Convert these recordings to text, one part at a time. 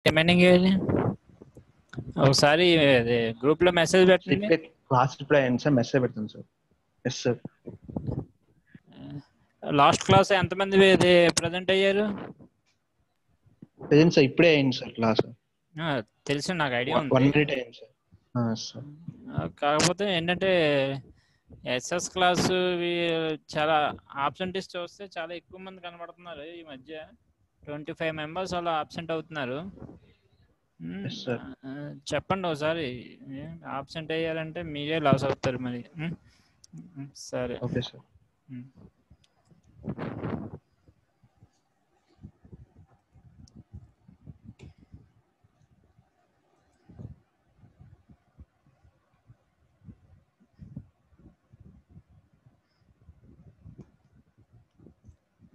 Remaining ఒకసారి group లో message పెట్టండి. ఇప్పుడే క్లాస్ రిప్లై అయింది సార్, మెసేజ్ పెడతాను sir. Yes sir. Last class ఎంతమంది ప్రజెంట్ అయ్యారు? ప్రజెంట్ సార్ ఇప్పుడే అయింది సార్ క్లాస్. తెలుసు, నాకు ఐడియా 1 ఉంది. minute అయింది సార్. కాకపోతే ఏంటంటే ఎస్ఎస్ క్లాసు చాలా ఆబ్సెంటీస్ చూస్తే చాలా ఎక్కువ మంది కనబడుతున్నారు ఈ మధ్య. 25 మెంబర్స్ అలా ఆబ్సెంట్ అవుతున్నారు. చెప్పండి ఒకసారి, ఆబ్సెంట్ అయ్యారంటే మీరే లాస్ అవుతారు మరి. సరే, okay sir.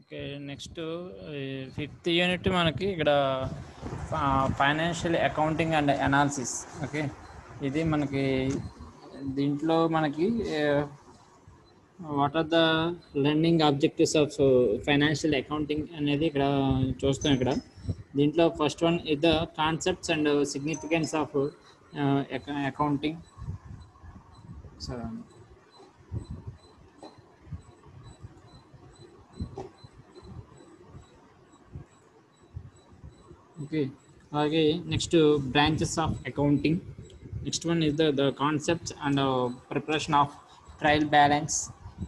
Okay, next 5th unit మనకి ఇక్కడ financial accounting and analysis. Okay, ఇది మనకి దీంట్లో మనకి what are the learning objectives of financial accounting అనేది ఇక్కడ చూస్తాం. ఇక్కడ దీంట్లో first one is the concepts and significance of accounting. Okay, అలాగే next branches of accounting. Next one is the concepts and preparation of trial balance,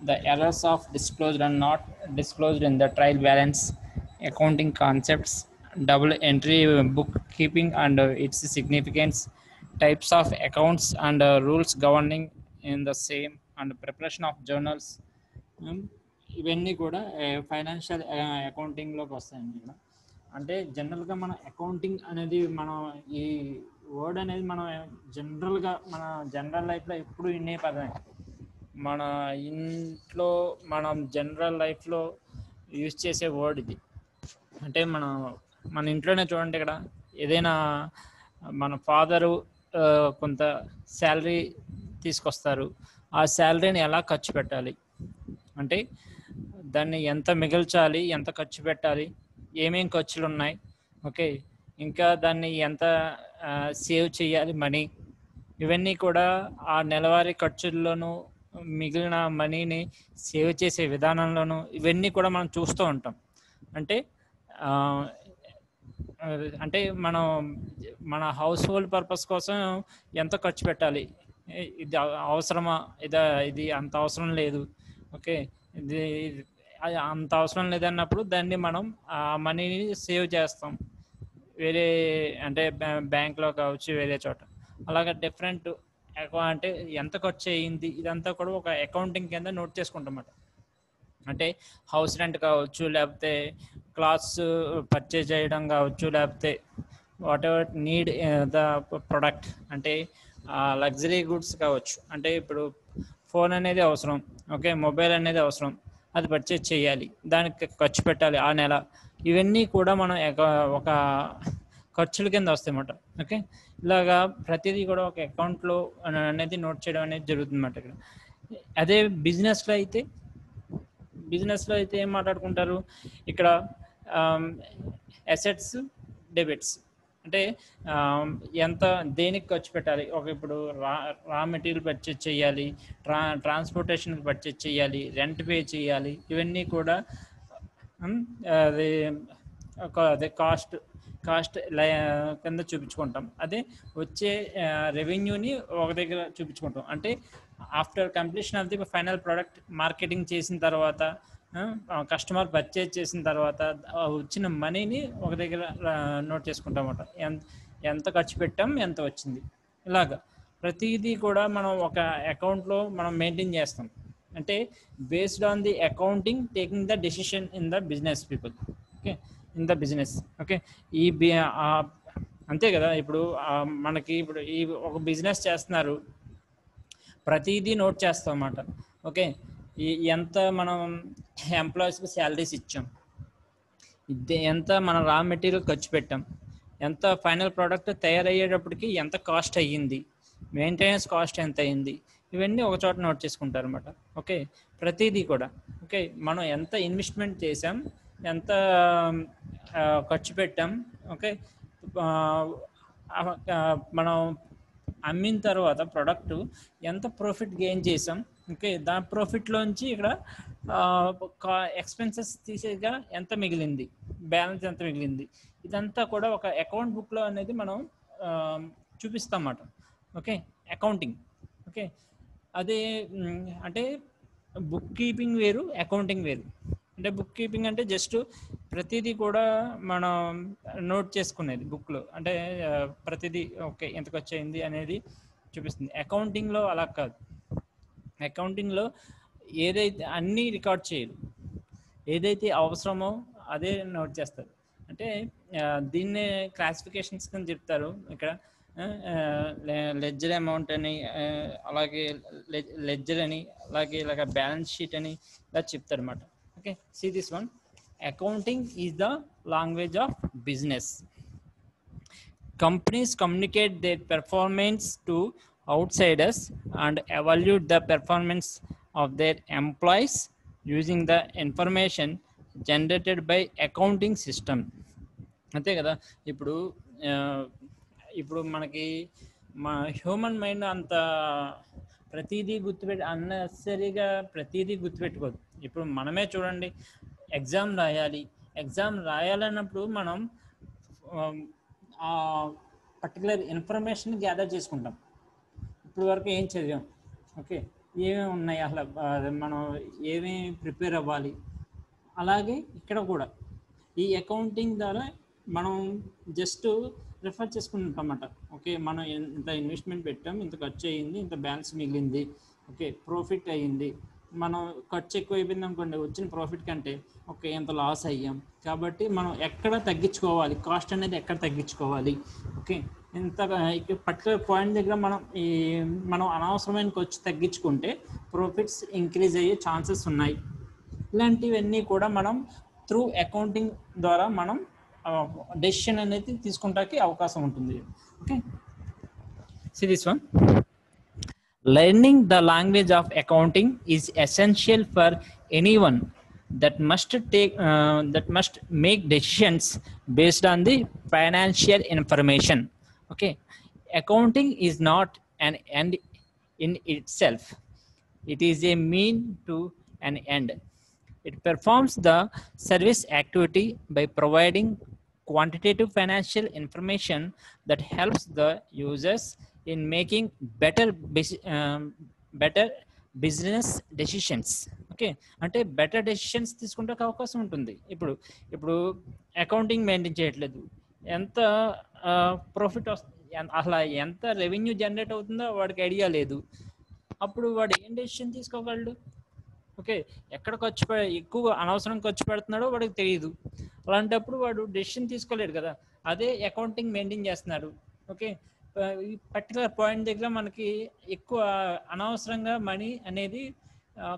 the errors of disclosed and not disclosed in the trial balance, accounting concepts, double entry bookkeeping and its significance, types of accounts and rules governing in the same, and preparation of journals. ఇవన్నీ కూడా financial అకౌంటింగ్లోకి వస్తాయండి. ఇక్కడ అంటే జనరల్గా మన accounting అనేది, మనం ఈ వర్డ్ అనేది మనం జనరల్గా మన జనరల్ లైఫ్లో ఎప్పుడు వినే పదమే. మన ఇంట్లో మనం జనరల్ లైఫ్లో యూజ్ చేసే వర్డ్ ఇది. అంటే మన ఇంట్లోనే చూడండి, ఇక్కడ ఏదైనా మన ఫాదరు కొంత శాలరీ తీసుకొస్తారు, ఆ శాలరీని ఎలా ఖర్చు పెట్టాలి, అంటే దాన్ని ఎంత మిగిల్చాలి, ఎంత ఖర్చు పెట్టాలి, ఏమేం ఖర్చులు ఉన్నాయి, ఓకే, ఇంకా దాన్ని ఎంత సేవ్ చేయాలి మనీ, ఇవన్నీ కూడా ఆ నెలవారీ ఖర్చుల్లోనూ మిగిలిన మనీని సేవ్ చేసే విధానంలోనూ ఇవన్నీ కూడా మనం చూస్తూ ఉంటాం. అంటే మనం మన హౌస్ హోల్డ్ పర్పస్ కోసం ఎంత ఖర్చు పెట్టాలి, ఇది అవసరమా, ఇది అంత అవసరం లేదు, ఓకే, ఇది అంత అవసరం లేదన్నప్పుడు దాన్ని మనం ఆ మనీని సేవ్ చేస్తాం వేరే, అంటే బ్యాంక్లో కావచ్చు, వేరే చోట. అలాగే డిఫరెంట్ అంటే ఎంత ఖర్చు అయ్యింది, ఇదంతా కూడా ఒక అకౌంటింగ్ కింద నోట్ చేసుకుంటామన్నమాట. అంటే హౌస్ రెంట్ కావచ్చు, లేకపోతే క్లాత్స్ పర్చేజ్ చేయడం కావచ్చు, లేకపోతే what ever need the product, అంటే లగ్జరీ గుడ్స్ కావచ్చు. అంటే ఇప్పుడు ఫోన్ అనేది అవసరం, ఓకే, మొబైల్ అనేది అవసరం, అది పర్చేజ్ చేయాలి, దానికి ఖర్చు పెట్టాలి ఆ నెల. ఇవన్నీ కూడా మనం ఒక ఖర్చుల కింద వస్తాయన్నమాట. ఓకే, ఇలాగా ప్రతిదీ కూడా ఒక అకౌంట్లో అనేది నోట్ చేయడం అనేది జరుగుతుంది అన్నమాట. ఇక్కడ అదే బిజినెస్లో అయితే ఏం మాట్లాడుకుంటారు, ఇక్కడ అసెట్స్, డెబిట్స్, అంటే ఎంత దేనికి ఖర్చు పెట్టాలి, ఇప్పుడు రా మెటీరియల్ పర్చేజ్ చేయాలి, ట్రాన్స్పోర్టేషన్కి పర్చేజ్ చేయాలి, రెంట్ పే చేయాలి, ఇవన్నీ కూడా అదే కాస్ట్ కింద చూపించుకుంటాం. అదే వచ్చే రెవెన్యూని ఒక దగ్గర చూపించుకుంటాం. అంటే after completion of the final product marketing చేసిన తర్వాత, కస్టమర్ పర్చేజ్ చేసిన తర్వాత వచ్చిన మనీని ఒక దగ్గర నోట్ చేసుకుంటాం అన్నమాట. ఎంత ఖర్చు పెట్టాం, ఎంత వచ్చింది, ఇలాగా ప్రతిదీ కూడా మనం ఒక అకౌంట్లో మనం మెయింటైన్ చేస్తాం. అంటే based on the accounting taking the decision in the business people, okay, in the business. Okay, అంతే కదా. ఇప్పుడు మనకి ఇప్పుడు ఈ ఒక బిజినెస్ చేస్తున్నారు, ప్రతిదీ నోట్ చేస్తాం అన్నమాట. ఓకే, ఎంత మనం ఎంప్లాయీస్కి శాలరీస్ ఇచ్చాం, ఎంత మన రా మెటీరియల్ ఖర్చు పెట్టాం, ఎంత ఫైనల్ ప్రోడక్ట్ తయారయ్యేటప్పటికి ఎంత కాస్ట్ అయ్యింది, మెయింటెనెన్స్ కాస్ట్ ఎంత అయ్యింది, ఇవన్నీ ఒక చోట నోట్ చేసుకుంటారు అన్నమాట. ఓకే, ప్రతిదీ కూడా. ఓకే, మనం ఎంత ఇన్వెస్ట్మెంట్ చేసాం, ఎంత ఖర్చు పెట్టాం, ఓకే, మనం అమ్మిన తర్వాత ప్రోడక్ట్ ఎంత ప్రాఫిట్ గెయిన్ చేసాం, ఓకే, దాని ప్రాఫిట్లోంచి ఇక్కడ ఎక్స్పెన్సెస్ తీసేగా ఎంత మిగిలింది, బ్యాలెన్స్ ఎంత మిగిలింది, ఇదంతా కూడా ఒక అకౌంట్ బుక్లో అనేది మనం చూపిస్తాం అన్నమాట. Okay, accounting. ఓకే, అదే అంటే బుక్ కీపింగ్ వేరు, అకౌంటింగ్ వేరు. అంటే బుక్ కీపింగ్ అంటే జస్ట్ ప్రతిదీ కూడా మనం నోట్ చేసుకునేది బుక్లో, అంటే ప్రతిదీ ఓకే ఎంతకు వచ్చేయింది అనేది చూపిస్తుంది. అకౌంటింగ్లో అలా కాదు. అకౌంటింగ్లో ఏదైతే అన్నీ రికార్డ్ చేయరు, ఏదైతే అవసరమో అదే నోట్ చేస్తారు. అంటే దీన్నే క్లాసిఫికేషన్స్ కింద చెప్తారు ఇక్కడ. లెడ్జర్ అమౌంట్ అని, అలాగే లెడ్జర్ అని, అలాగే ఇలాగ బ్యాలెన్స్ షీట్ అని ఇలా చెప్తారు అనమాట. Okay, see this one. Accounting is the language of business. Companies communicate their performance to outsiders and evaluate the performance of their employees using the information generated by accounting system. అంతే కదా. ఇప్పుడు మనకి మా human mind అంత ప్రతిదీ అన్నెసరీగా ప్రతిదీ గుర్తుపెట్టుకోదు. ఇప్పుడు మనమే చూడండి, ఎగ్జామ్ రాయాలన్నప్పుడు మనం పర్టికులర్ ఇన్ఫర్మేషన్ గ్యాదర్ చేసుకుంటాం. ఇప్పుడు వరకు ఏం చదివాం, ఓకే, ఏమేమి ఉన్నాయి, అసలు మనం ఏమేమి ప్రిపేర్ అవ్వాలి. అలాగే ఇక్కడ కూడా ఈ అకౌంటింగ్ ద్వారా మనం జస్ట్ రిఫర్ చేసుకుంటాం అన్నమాట. ఓకే, మనం ఇంత ఇన్వెస్ట్మెంట్ పెట్టాం, ఇంత ఖర్చు అయ్యింది, ఇంత బ్యాలెన్స్ మిగిలింది, ఓకే, ప్రాఫిట్ అయ్యింది. మనం ఖర్చు ఎక్కువ అయిపోయింది అనుకోండి, వచ్చిన ప్రాఫిట్ కంటే ఓకే ఎంత లాస్ అయ్యాం, కాబట్టి మనం ఎక్కడ తగ్గించుకోవాలి, కాస్ట్ అనేది ఎక్కడ తగ్గించుకోవాలి. ఓకే, ఇంత పర్టికులర్ పాయింట్ దగ్గర మనం అనవసరమైన ఖర్చు తగ్గించుకుంటే ప్రాఫిట్స్ ఇంక్రీజ్ అయ్యే ఛాన్సెస్ ఉన్నాయి. ఇలాంటివన్నీ కూడా మనం త్రూ అకౌంటింగ్ ద్వారా మనం డెసిషన్ అనేది తీసుకుంటానికి అవకాశం ఉంటుంది. Okay, see this one. Learning the language of accounting is essential for anyone that must make decisions based on the financial information. Okay, accounting is not an end in itself. It is a mean to an end. It performs the service activity by providing quantitative financial information that helps the users in making better business decisions. Okay, అంటే better decisions తీసుకుంటే అవకాశం ఉంటుంది. ఇప్పుడు accounting maintain చేయట్లేదు, ఎంత profit వస్తుంది, అసలు ఎంత రెవెన్యూ జనరేట్ అవుతుందో వాడికి ఐడియా లేదు. అప్పుడు వాడు ఏం డెసిషన్ తీసుకోగలడు? ఓకే, ఎక్కడ ఎక్కువ అనవసరం ఖర్చు పెడుతున్నాడో వాడికి తెలియదు. అలాంటప్పుడు వాడు డెసిషన్ తీసుకోలేడు కదా. అదే అకౌంటింగ్ మెయింటైన్ చేస్తున్నాడు. ఓకే, ఈ పర్టికులర్ పాయింట్ దగ్గర మనకి ఎక్కువ అనవసరంగా మనీ అనేది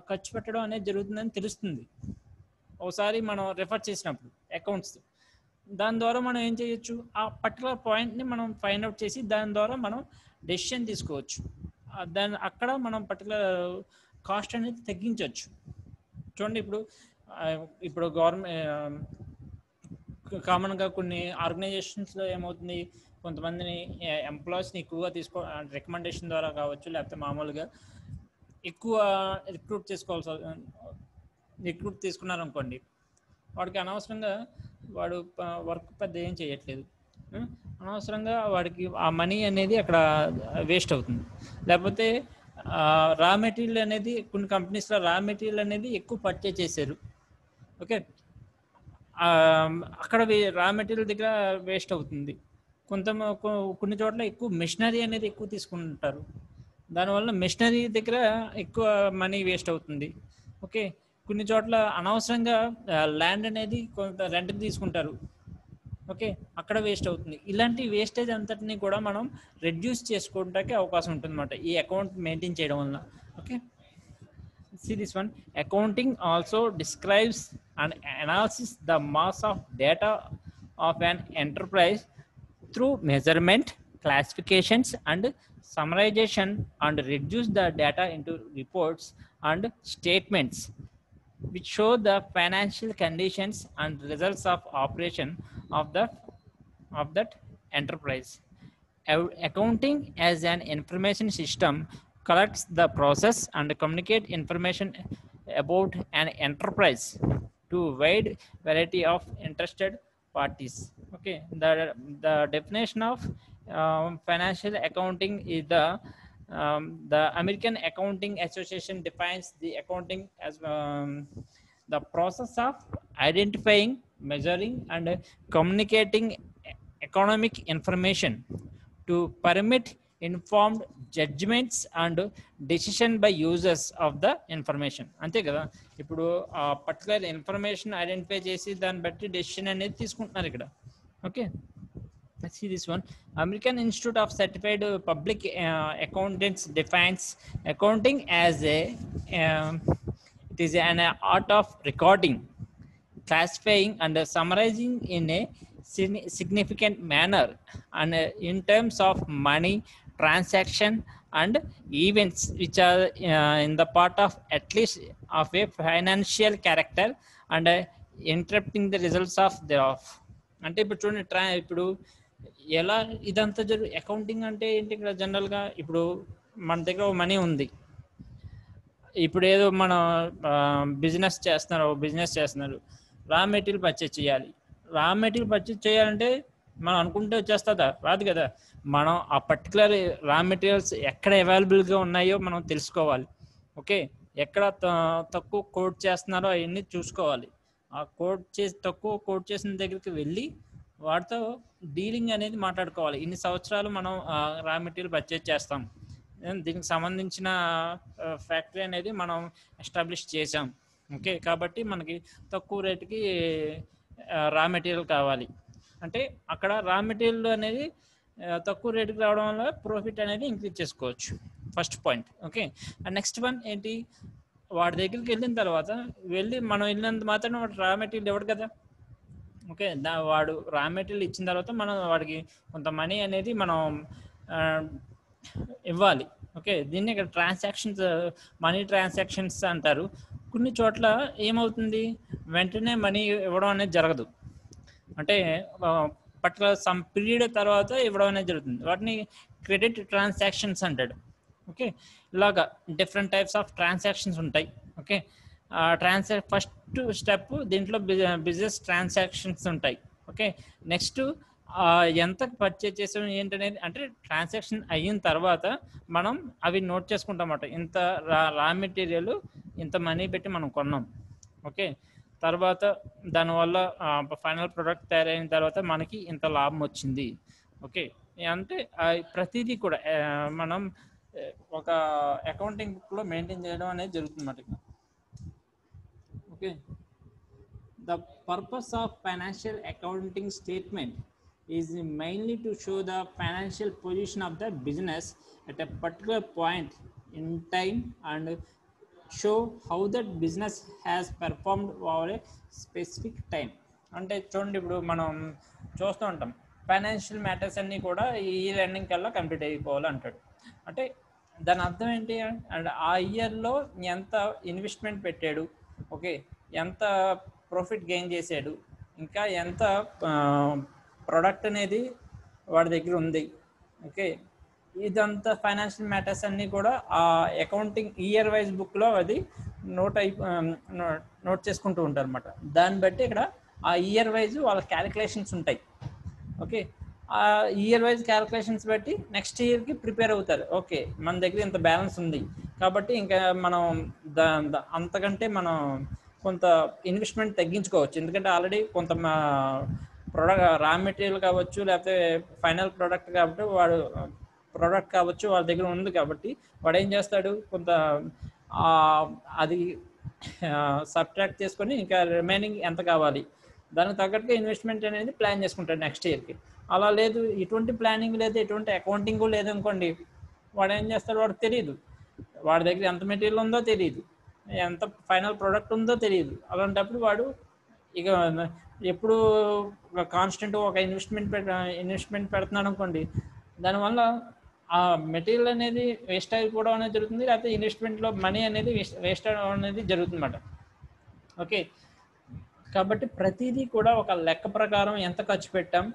ఖర్చు పెట్టడం అనేది జరుగుతుందని తెలుస్తుంది ఒకసారి మనం రెఫర్ చేసినప్పుడు అకౌంట్స్. దాని ద్వారా మనం ఏం చేయొచ్చు, ఆ పర్టికులర్ పాయింట్ని మనం ఫైండ్ అవుట్ చేసి దాని ద్వారా మనం డెసిషన్ తీసుకోవచ్చు. అక్కడ మనం పర్టికులర్ కాస్ట్ అనేది తగ్గించవచ్చు. చూడండి, ఇప్పుడు గవర్నమెంట్ కామన్గా కొన్ని ఆర్గనైజేషన్స్లో ఏమవుతుంది, కొంతమందిని ఎంప్లాయీస్ని ఎక్కువగా రికమెండేషన్ ద్వారా కావచ్చు, లేకపోతే మామూలుగా ఎక్కువ రిక్రూట్ తీసుకున్నారనుకోండి, వాడికి అనవసరంగా వాడు వర్క్ పెద్ద ఏం చేయట్లేదు, అనవసరంగా వాడికి ఆ మనీ అనేది అక్కడ వేస్ట్ అవుతుంది. లేకపోతే రా మెటీరియల్ అనేది కొన్ని కంపెనీస్లో రా మెటీరియల్ అనేది ఎక్కువ పర్చేజ్ చేశారు. ఓకే, అక్కడ రా మెటీరియల్ దగ్గర వేస్ట్ అవుతుంది. కొన్ని చోట్ల ఎక్కువ మెషినరీ అనేది ఎక్కువ తీసుకుంటారు, దానివల్ల మెషినరీ దగ్గర ఎక్కువ మనీ వేస్ట్ అవుతుంది. ఓకే, కొన్ని చోట్ల అనవసరంగా ల్యాండ్ అనేది కొంత రెంట్కి తీసుకుంటారు. ఓకే, అక్కడ వేస్ట్ అవుతుంది. ఇలాంటి వేస్టేజ్ అంతటిని కూడా మనం రెడ్యూస్ చేసుకోవడానికి అవకాశం ఉంటుంది అన్నమాట ఈ అకౌంట్ మెయింటైన్ చేయడం వలన. Okay, see this one. Accounting also describes and analyzes the mass of data of an enterprise through measurement, classifications and summarization, and reduce the data into reports and statements which show the financial conditions and results of operation of that enterprise. Accounting as an information system collects the process and communicate information about an enterprise to wide variety of interested parties. Okay, the definition of financial accounting is the American Accounting Association defines the accounting as the process of identifying, measuring, and communicating economic information to permit informed judgments and decision by users of the information. అంతే కదా, ఇప్పుడు ఆ particular information identify చేసి దాన్ని బట్టి decision అనేది తీసుకుంటున్నారు ఇక్కడ. Okay, see this one. American Institute of Certified Public Accountants defines accounting as it is an art of recording, classifying and summarizing in a significant manner and in terms of money transaction and events which are in the part of at least of a financial character and interpreting the results of thereof. అంటే ఇప్పుడు చూడండి, ఇప్పుడు ఎలా ఇదంతా accounting అంటే ఏంటి ఇక్కడ జనరల్గా, ఇప్పుడు మన దగ్గర మనీ ఉంది, ఇప్పుడు ఏదో మనం బిజినెస్ చేస్తున్నారు, రా మెటీరియల్ పర్చేజ్ చేయాలి. రా మెటీరియల్ పర్చేజ్ చేయాలంటే మనం అనుకుంటే వచ్చేస్తుందా? రాదు కదా. మనం ఆ పర్టికులర్ రా మెటీరియల్స్ ఎక్కడ అవైలబుల్గా ఉన్నాయో మనం తెలుసుకోవాలి. ఓకే, ఎక్కడ తక్కువ కోట్ చేస్తున్నారో అవన్నీ చూసుకోవాలి. ఆ తక్కువ కోట్ చేసిన దగ్గరికి వెళ్ళి వాటితో డీలింగ్ అనేది మాట్లాడుకోవాలి. ఇన్ని సంవత్సరాలు మనం రా మెటీరియల్ పర్చేజ్ చేస్తాం, దీనికి సంబంధించిన ఫ్యాక్టరీ అనేది మనం ఎస్టాబ్లిష్ చేసాం. ఓకే, కాబట్టి మనకి తక్కువ రేటుకి రా మెటీరియల్ కావాలి అంటే అక్కడ రా మెటీరియల్ అనేది తక్కువ రేటుకి రావడం వల్ల ప్రాఫిట్ అనేది ఇంక్రీజ్ చేసుకోవచ్చు. First point. Okay, and next one ఏంటి, వాడి దగ్గరికి వెళ్ళిన తర్వాత మనం వెళ్ళినంత మాత్రం వాడు రా మెటీరియల్ ఇవ్వడు కదా. ఓకే, వాడు రా మెటీరియల్ ఇచ్చిన తర్వాత మనం వాడికి కొంత మనీ అనేది మనం ఇవ్వాలి. ఓకే, దీన్ని ఇక్కడ మనీ ట్రాన్సాక్షన్స్ అంటారు. కొన్ని చోట్ల ఏమవుతుంది, వెంటనే మనీ ఇవ్వడం అనేది జరగదు, అంటే పర్టికులర్ సమ్ పీరియడ్ తర్వాత ఇవ్వడం అనేది జరుగుతుంది. వాటిని క్రెడిట్ ట్రాన్సాక్షన్స్ అంటాడు. ఓకే, ఇలాగా డిఫరెంట్ టైప్స్ ఆఫ్ ట్రాన్సాక్షన్స్ ఉంటాయి. ఓకే, ఫస్ట్ స్టెప్ దీంట్లో బిజినెస్ ట్రాన్సాక్షన్స్ ఉంటాయి. ఓకే, నెక్స్ట్ ఎంత పర్చేజ్ చేసాం ఏంటనేది, అంటే ట్రాన్సాక్షన్ అయిన తర్వాత మనం అవి నోట్ చేసుకుంటాం అన్నమాట. ఇంత రా మెటీరియల్ ఇంత మనీ పెట్టి మనం కొన్నాం. ఓకే, తర్వాత దానివల్ల ఫైనల్ ప్రోడక్ట్ తయారైన తర్వాత మనకి ఇంత లాభం వచ్చింది. ఓకే, అంటే ప్రతిదీ కూడా మనం ఒక అకౌంటింగ్ బుక్లో మెయింటైన్ చేయడం అనేది జరుగుతుంది అన్నమాట. Okay, the purpose of financial accounting statement is mainly to show the financial position of the business at a particular point in time and show how that business has performed over a specific time. అంటే చూడండి, ఇప్పుడు మనం చూస్తూ ఉంటాం financial matters అన్నీ కూడా ఈ year ending కల్లా కంప్లీట్ అయిపోవాలి అంటాడు. అంటే దాని అర్థం ఏంటి, అండ్ ఆ ఇయర్లో ఎంత ఇన్వెస్ట్మెంట్ పెట్టాడు, ఓకే, ఎంత ప్రాఫిట్ గెయిన్ చేశాడు, ఇంకా ఎంత ప్రోడక్ట్ అనేది వాడి దగ్గర ఉంది. ఓకే, ఇదంతా ఫైనాన్షియల్ మ్యాటర్స్ అన్నీ కూడా ఆ అకౌంటింగ్ ఇయర్ వైజ్ బుక్లో అది నోట్ చేసుకుంటూ ఉంటారు అనమాట. దాన్ని బట్టి ఇక్కడ ఆ ఇయర్ వైజ్ వాళ్ళ క్యాలిక్యులేషన్స్ ఉంటాయి. ఓకే, ఆ ఇయర్ వైజ్ క్యాలిక్యులేషన్స్ బట్టి నెక్స్ట్ ఇయర్కి ప్రిపేర్ అవుతారు. ఓకే, మన దగ్గర ఇంత బ్యాలెన్స్ ఉంది కాబట్టి ఇంకా మనం అంతకంటే మనం కొంత ఇన్వెస్ట్మెంట్ తగ్గించుకోవచ్చు, ఎందుకంటే ఆల్రెడీ కొంత ప్రోడక్ట్ రా మెటీరియల్ కావచ్చు, లేకపోతే ఫైనల్ ప్రోడక్ట్ కాబట్టి వాళ్ళ దగ్గర ఉంది కాబట్టి వాడు ఏం చేస్తాడు, కొంత అది సబ్ట్రాక్ట్ చేసుకొని ఇంకా రిమైనింగ్ ఎంత కావాలి దానికి తగ్గట్టుగా ఇన్వెస్ట్మెంట్ అనేది ప్లాన్ చేసుకుంటాడు నెక్స్ట్ ఇయర్కి. అలా లేదు, ఎటువంటి ప్లానింగ్ లేదు, ఎటువంటి అకౌంటింగ్ లేదనుకోండి, వాడు ఏం చేస్తాడు, వాడికి తెలియదు, వాడి దగ్గర ఎంత మెటీరియల్ ఉందో తెలియదు, ఎంత ఫైనల్ ప్రోడక్ట్ ఉందో తెలియదు. అలాంటప్పుడు వాడు ఇక ఎప్పుడు కాన్స్టెంట్ ఒక ఇన్వెస్ట్మెంట్ పెడుతున్నాడు అనుకోండి, దానివల్ల ఆ మెటీరియల్ అనేది వేస్ట్ అయిపోవడం అనేది జరుగుతుంది, లేకపోతే ఇన్వెస్ట్మెంట్లో మనీ అనేది వేస్ట్ అవడం అనేది జరుగుతుంది అన్నమాట. ఓకే, కాబట్టి ప్రతిదీ కూడా ఒక లెక్క ప్రకారం ఎంత ఖర్చు పెట్టాం,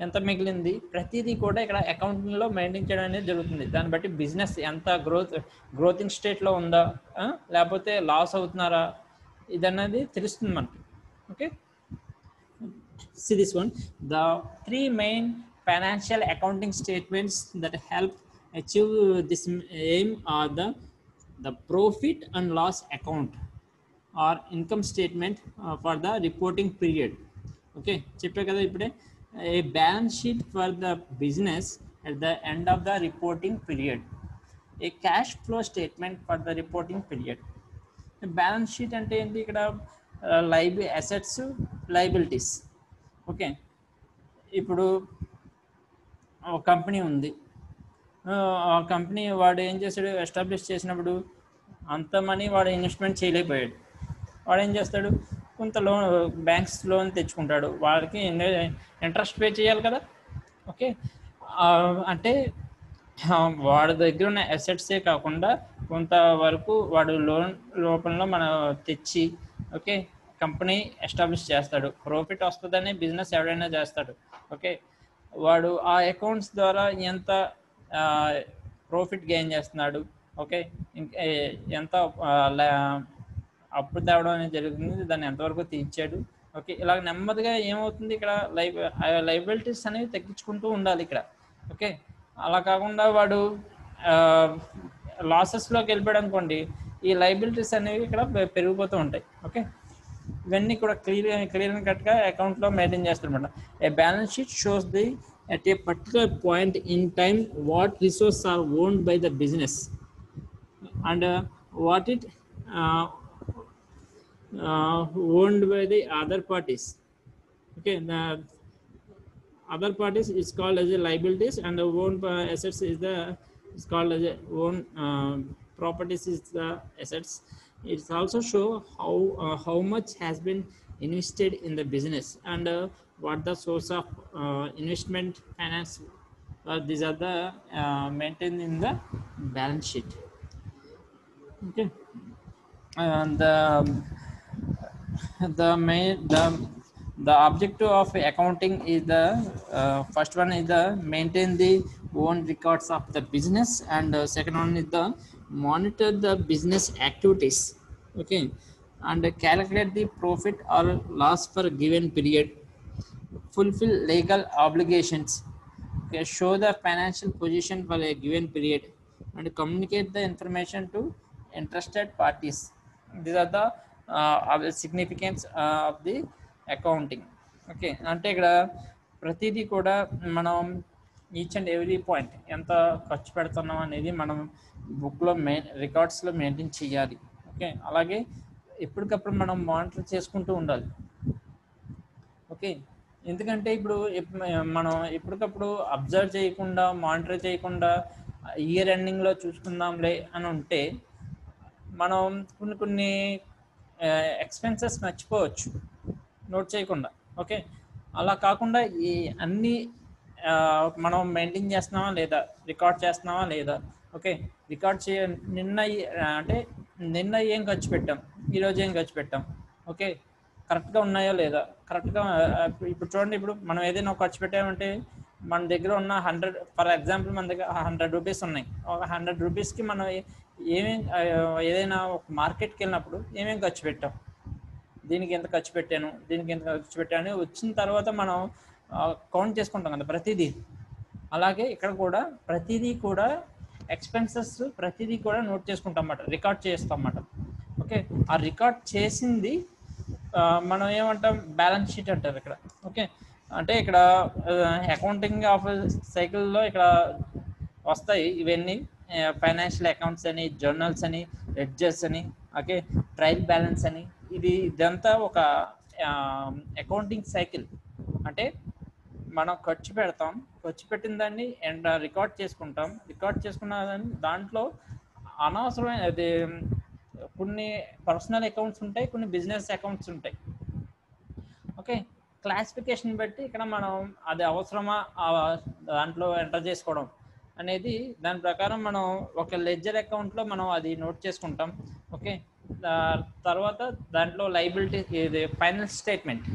ఎంత మిగిలింది, ప్రతిదీ కూడా ఇక్కడ అకౌంటింగ్లో మెయింటైన్ చేయడం అనేది జరుగుతుంది. దాన్ని బట్టి బిజినెస్ ఎంత గ్రోతింగ్ స్టేట్లో ఉందా, లేకపోతే లాస్ అవుతున్నారా, ఇదన్నది తెలుస్తుంది మనకి. Okay, see this one. The three main financial accounting statements that help achieve this aim are the profit and loss account or income statement for the reporting period. Okay, చెప్పే కదా ఇప్పుడే, a balance sheet for the business at the end of the reporting period, a cash flow statement for the reporting period. Balance sheet అంటే ఏంటి, ఇక్కడ assets, liabilities. Okay, ఇప్పుడు ఒక company ఉంది, ఆ కంపెనీ వాడు ఏం చేస్తాడు, ఎస్టాబ్లిష్ చేసినప్పుడు అంత మనీ వాడు ఇన్వెస్ట్మెంట్ చేయలేకపోయాడు. వాడు ఏం చేస్తాడు, కొంత లోన్, బ్యాంక్స్ లోన్ తెచ్చుకుంటాడు, వాళ్ళకి ఇంట్రెస్ట్ పే చేయాలి కదా. ఓకే, అంటే వాడి దగ్గర ఉన్న అసెట్సే కాకుండా కొంతవరకు వాడు లోన్ రూపంలో మనం తెచ్చి, ఓకే, కంపెనీ ఎస్టాబ్లిష్ చేస్తాడు. ప్రాఫిట్ వస్తుందని బిజినెస్ ఎవడైనా చేస్తాడు. ఓకే, వాడు ఆ అకౌంట్స్ ద్వారా ఎంత ప్రాఫిట్ గెయిన్ చేస్తున్నాడు, ఓకే, ఎంత అప్పు తేవడం అనేది జరుగుతుంది, దాన్ని ఎంతవరకు తీర్చాడు. ఓకే, ఇలా నెమ్మదిగా ఏమవుతుంది, ఇక్కడ లైబిలిటీస్ అనేవి తగ్గించుకుంటూ ఉండాలి ఇక్కడ. ఓకే, అలా కాకుండా వాడు లాసెస్లోకి వెళ్ళిపోయాడు అనుకోండి, ఈ లైబిలిటీస్ అనేవి ఇక్కడ పెరిగిపోతూ ఉంటాయి. ఓకే, ఇవన్నీ కూడా క్లియర్ అండ్ కట్గా అకౌంట్లో మెయింటైన్ చేస్తారనమాట. A balance sheet shows the at a particular point in time what resources are owned by the business and what it owned by the other parties. Okay, the other parties is called as a liabilities and the own assets is called as a own properties is the assets. It's also show how much has been invested in the business and what the source of investment finance. These are the maintained in the balance sheet. Okay, and the objective of accounting is the first one is the maintain the own records of the business, and second one is the monitor the business activities. Okay, and calculate the profit or loss for a given period, fulfill legal obligations, okay, show the financial position for a given period, and communicate the information to interested parties. These are the significance of the accounting. Okay, అంటే ఇక్కడ ప్రతిదీ కూడా మనం each and every point ఎంత ఖర్చు పెడుతున్నాం అనేది మనం బుక్లో రికార్డ్స్లో మెయింటైన్ చేయాలి. ఓకే, అలాగే ఎప్పటికప్పుడు మనం మానిటర్ చేసుకుంటూ ఉండాలి. ఓకే, ఎందుకంటే ఇప్పుడు మనం ఎప్పటికప్పుడు అబ్జర్వ్ చేయకుండా, మానిటర్ చేయకుండా ఇయర్ ఎండింగ్లో చూసుకుందాంలే అని ఉంటే మనం కొన్ని ఎక్స్పెన్సెస్ మర్చిపోవచ్చు నోట్ చేయకుండా. ఓకే, అలా కాకుండా ఈ అన్నీ మనం మెయింటైన్ చేస్తున్నామా లేదా, రికార్డ్ చేస్తున్నామా లేదా. ఓకే, రికార్డ్ నిన్న ఏం ఖర్చు పెట్టాం, ఈరోజు ఏం ఖర్చు పెట్టాం, ఓకే, కరెక్ట్గా ఉన్నాయో లేదా, కరెక్ట్గా. ఇప్పుడు చూడండి, ఇప్పుడు మనం ఏదైనా ఒక ఖర్చు పెట్టామంటే మన దగ్గర ఉన్న 100, ఫర్ ఎగ్జాంపుల్ మన దగ్గర 100 రూపీస్ ఉన్నాయి. ఒక 100 రూపీస్కి మనం ఏదైనా ఒక మార్కెట్కి వెళ్ళినప్పుడు ఏమేమి ఖర్చు పెట్టాం, దీనికి ఎంత ఖర్చు పెట్టాను, దీనికి ఎంత ఖర్చు పెట్టాను వచ్చిన తర్వాత మనం కౌంట్ చేసుకుంటాం కదా ప్రతిదీ. అలాగే ఇక్కడ కూడా ప్రతిదీ కూడా ఎక్స్పెన్సెస్ ప్రతిదీ కూడా నోట్ చేసుకుంటాం అన్నమాట, రికార్డ్ చేస్తాం అన్నమాట. ఓకే, ఆ రికార్డ్ చేసింది మనం ఏమంటాం, బ్యాలెన్స్ షీట్ అంటారు ఇక్కడ. ఓకే, అంటే ఇక్కడ అకౌంటింగ్ ఆఫ్ సైకిల్లో ఇక్కడ వస్తాయి ఇవన్నీ, ఫైనాన్షియల్ అకౌంట్స్ అని, జర్నల్స్ అని, లెడ్జర్స్ అని, ఓకే, ట్రయల్ బ్యాలెన్స్ అని. ఇదంతా ఒక అకౌంటింగ్ సైకిల్. అంటే మనం ఖర్చు పెడతాం, ఖర్చు పెట్టిన దాన్ని రికార్డ్ చేసుకుంటాం, రికార్డ్ చేసుకున్న దాంట్లో అనవసరమైన అది కొన్ని పర్సనల్ అకౌంట్స్ ఉంటాయి, కొన్ని బిజినెస్ అకౌంట్స్ ఉంటాయి. ఓకే, క్లాసిఫికేషన్ బట్టి ఇక్కడ మనం అది అవసరమా దాంట్లో ఎంటర్ చేసుకోవడం అనేది, దాని ప్రకారం మనం ఒక లెడ్జర్ అకౌంట్లో మనం అది నోట్ చేసుకుంటాం. ఓకే, తర్వాత దాంట్లో లైబిలిటీ, ఇది ఫైనల్ స్టేట్మెంట్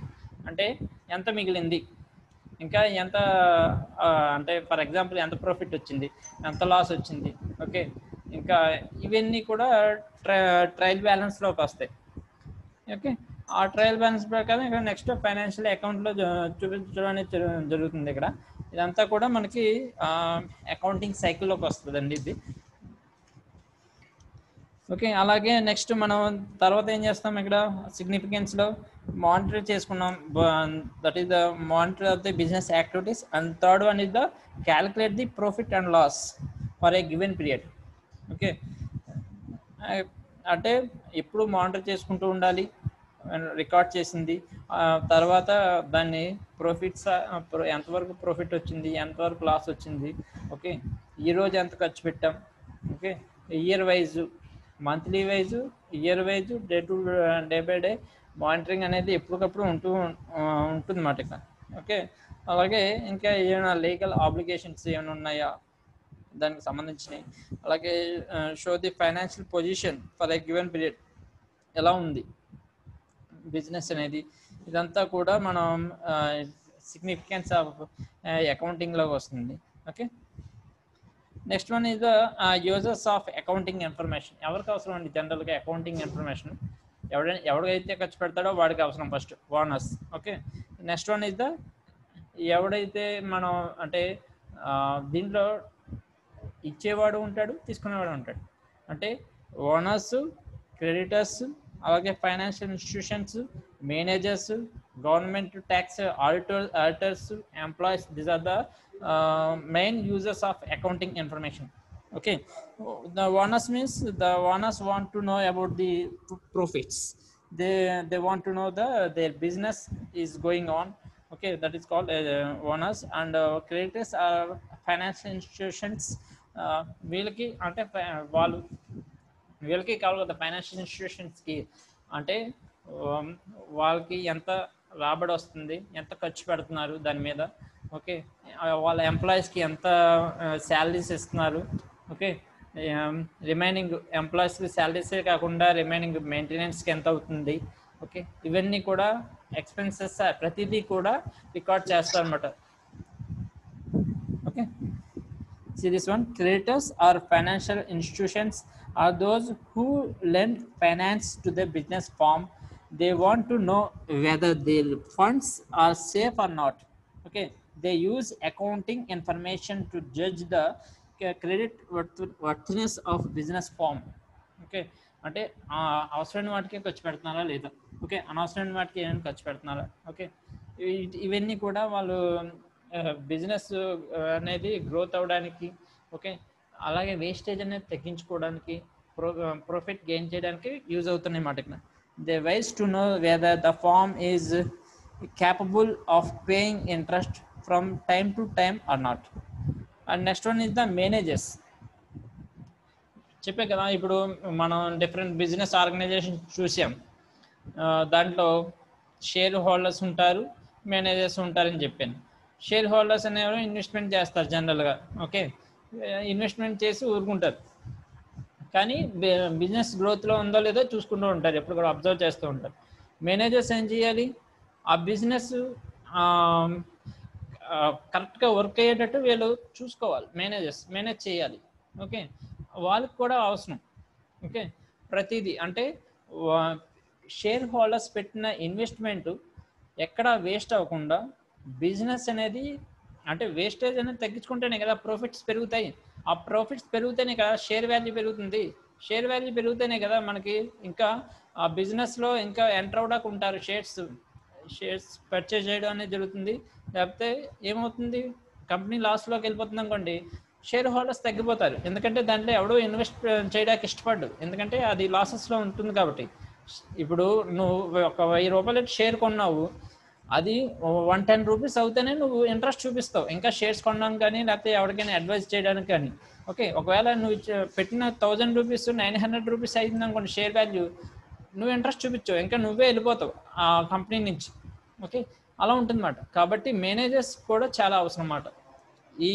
అంటే ఎంత మిగిలింది, ఇంకా ఎంత అంటే ఫర్ ఎగ్జాంపుల్ ఎంత ప్రాఫిట్ వచ్చింది, ఎంత లాస్ వచ్చింది, ఓకే. ఇంకా ఇవన్నీ కూడా ట్రయల్ బ్యాలెన్స్లోకి వస్తాయి, ఓకే. ఆ ట్రయల్ బ్యాలెన్స్ ప్రకారం ఇక్కడ నెక్స్ట్ ఫైనాన్షియల్ అకౌంట్లో చూపించడం అనేది జరుగుతుంది. ఇక్కడ ఇదంతా కూడా మనకి అకౌంటింగ్ సైకిల్లోకి వస్తుందండి ఇది, ఓకే. అలాగే నెక్స్ట్ మనం తర్వాత ఏం చేస్తాం, ఇక్కడ సిగ్నిఫికెన్స్లో మానిటర్ చేసుకున్నాం, that is the monitor of the business activities. And third one is the calculate the profit and loss for a given period, okay. అంటే ఎప్పుడు మానిటర్ చేసుకుంటూ ఉండాలి, రికార్డ్ చేసింది, తర్వాత దాన్ని ప్రాఫిట్స్ ఎంతవరకు ప్రాఫిట్ వచ్చింది, ఎంతవరకు లాస్ వచ్చింది, ఓకే. ఈరోజు ఎంత ఖర్చు పెట్టాం, okay. Year wise, monthly wise, year wise, day by day monitoring అనేది ఎప్పటికప్పుడు ఉంటుంది అన్నమాట ఇక్కడ, ఓకే. అలాగే ఇంకా ఏమైనా లీగల్ ఆబ్లిగేషన్స్ ఏమైనా ఉన్నాయా దానికి సంబంధించినవి, అలాగే show the financial position for a given period, ఎలా ఉంది బిజినెస్ అనేది, ఇదంతా కూడా మనం సిగ్నిఫికెన్స్ ఆఫ్ అకౌంటింగ్లోకి వస్తుంది, okay. Next one is the users of accounting information. ఎవరికి అవసరం అండి జనరల్గా అకౌంటింగ్ ఇన్ఫర్మేషన్? ఎవడైతే ఖర్చు పెడతాడో వాడికి అవసరం first, owners, okay. Next one is the ఎవడైతే మనం అంటే దీంట్లో ఇచ్చేవాడు ఉంటాడు, తీసుకునేవాడు ఉంటాడు, అంటే ఓనర్స్, క్రెడిటర్స్, అలాగే financial institutions, managers, government tax auditors, employees. These are the main users of accounting information, okay. The owners means the owners want to know about the profits, they want to know their business is going on, okay. That is called owners. And creditors are financial institutions, వీళ్ళకి అంటే వీళ్ళకి కావాలి కదా financial ఇన్స్టిట్యూషన్స్కి, అంటే వాళ్ళకి ఎంత రాబడి వస్తుంది, ఎంత ఖర్చు పెడుతున్నారు దాని మీద, ఓకే. వాళ్ళ ఎంప్లాయీస్కి ఎంత శాలరీస్ ఇస్తున్నారు, ఓకే. రిమైనింగ్ ఎంప్లాయీస్కి శాలరీసే కాకుండా రిమైనింగ్ మెయింటెనెన్స్కి ఎంత అవుతుంది, ఓకే. ఇవన్నీ కూడా ఎక్స్పెన్సెస్ ప్రతిదీ కూడా రికార్డ్ చేస్తారు అన్నమాట, okay. See this one, creditors or financial institutions are those who lend finance to the business firm. They want to know whether their funds are safe or not, okay. They use accounting information to judge the credit worthiness of business firm, okay. అంటే అవసరమైన వాటికి ఖర్చు పెడుతున్నారా లేదా, okay. అనవసరమైన వాటికి ఏమైనా ఖర్చు పెడుతున్నారా, ఓకే. ఇవన్నీ కూడా వాళ్ళు బిజినెస్ అనేది గ్రోత్ అవ్వడానికి, ఓకే. అలాగే వేస్టేజ్ అనేది తగ్గించుకోవడానికి, ప్రాఫిట్ గెయిన్ చేయడానికి యూజ్ అవుతున్నాయి మాట ఇక్కడ. They wish to know whether the firm is capable of paying interest from time to time or not. And next one is the managers. చెప్పే కదా ఇప్పుడు మనం డిఫరెంట్ బిజినెస్ ఆర్గనైజేషన్ చూసాం, దాంట్లో షేర్ హోల్డర్స్ ఉంటారు, మేనేజర్స్ ఉంటారని చెప్పాను. షేర్ హోల్డర్స్ అనేవారు ఇన్వెస్ట్మెంట్ చేస్తారు జనరల్గా, ఓకే. ఇన్వెస్ట్మెంట్ చేసి ఊరుకుంటారు, కానీ బిజినెస్ గ్రోత్లో ఉందో లేదో చూసుకుంటూ ఉంటారు, ఎప్పుడు కూడా అబ్జర్వ్ చేస్తూ ఉంటారు. మేనేజర్స్ ఏం చేయాలి, ఆ బిజినెస్ కరెక్ట్గా వర్క్ అయ్యేటట్టు వీళ్ళు చూసుకోవాలి, మేనేజ్ చేయాలి, ఓకే. వాళ్ళకి కూడా అవసరం, ఓకే. ప్రతిదీ అంటే షేర్ హోల్డర్స్ పెట్టిన ఇన్వెస్ట్మెంట్ ఎక్కడా వేస్ట్ అవ్వకుండా బిజినెస్ అనేది అంటే వేస్టేజ్ అనేది తగ్గించుకుంటేనే కదా ప్రాఫిట్స్ పెరుగుతాయి. ఆ ప్రాఫిట్స్ పెరిగితేనే కదా షేర్ వాల్యూ పెరుగుతుంది. షేర్ వాల్యూ పెరిగితేనే కదా మనకి ఇంకా ఆ బిజినెస్లో ఇంకా ఎంటర్ అవడానికి ఉంటారు, షేర్స్ పర్చేజ్ చేయడం అనేది జరుగుతుంది. లేకపోతే ఏమవుతుంది, కంపెనీ లాస్లోకి వెళ్ళిపోతుంది అనుకోండి, షేర్ హోల్డర్స్ తగ్గిపోతారు. ఎందుకంటే దాంట్లో ఎవడో ఇన్వెస్ట్ చేయడానికి ఇష్టపడ్డు, ఎందుకంటే అది లాసెస్లో ఉంటుంది కాబట్టి. ఇప్పుడు నువ్వు ఒక 1000 రూపాయలు షేర్ కొన్నావు, అది 110 రూపీస్ అవుతేనే నువ్వు ఇంట్రెస్ట్ చూపిస్తావు ఇంకా షేర్స్ కొనడానికి కానీ లేకపోతే ఎవరికైనా అడ్వైజ్ చేయడానికి కానీ, ఓకే. ఒకవేళ నువ్వు పెట్టిన 1000 రూపీస్ 900 రూపీస్ అయింది అనుకోండి షేర్ వాల్యూ, నువ్వు ఇంట్రెస్ట్ చూపించావు, ఇంకా నువ్వే వెళ్ళిపోతావు ఆ కంపెనీ నుంచి, ఓకే. అలా ఉంటుందన్నమాట. కాబట్టి మేనేజర్స్ కూడా చాలా అవసరం అన్నమాట. ఈ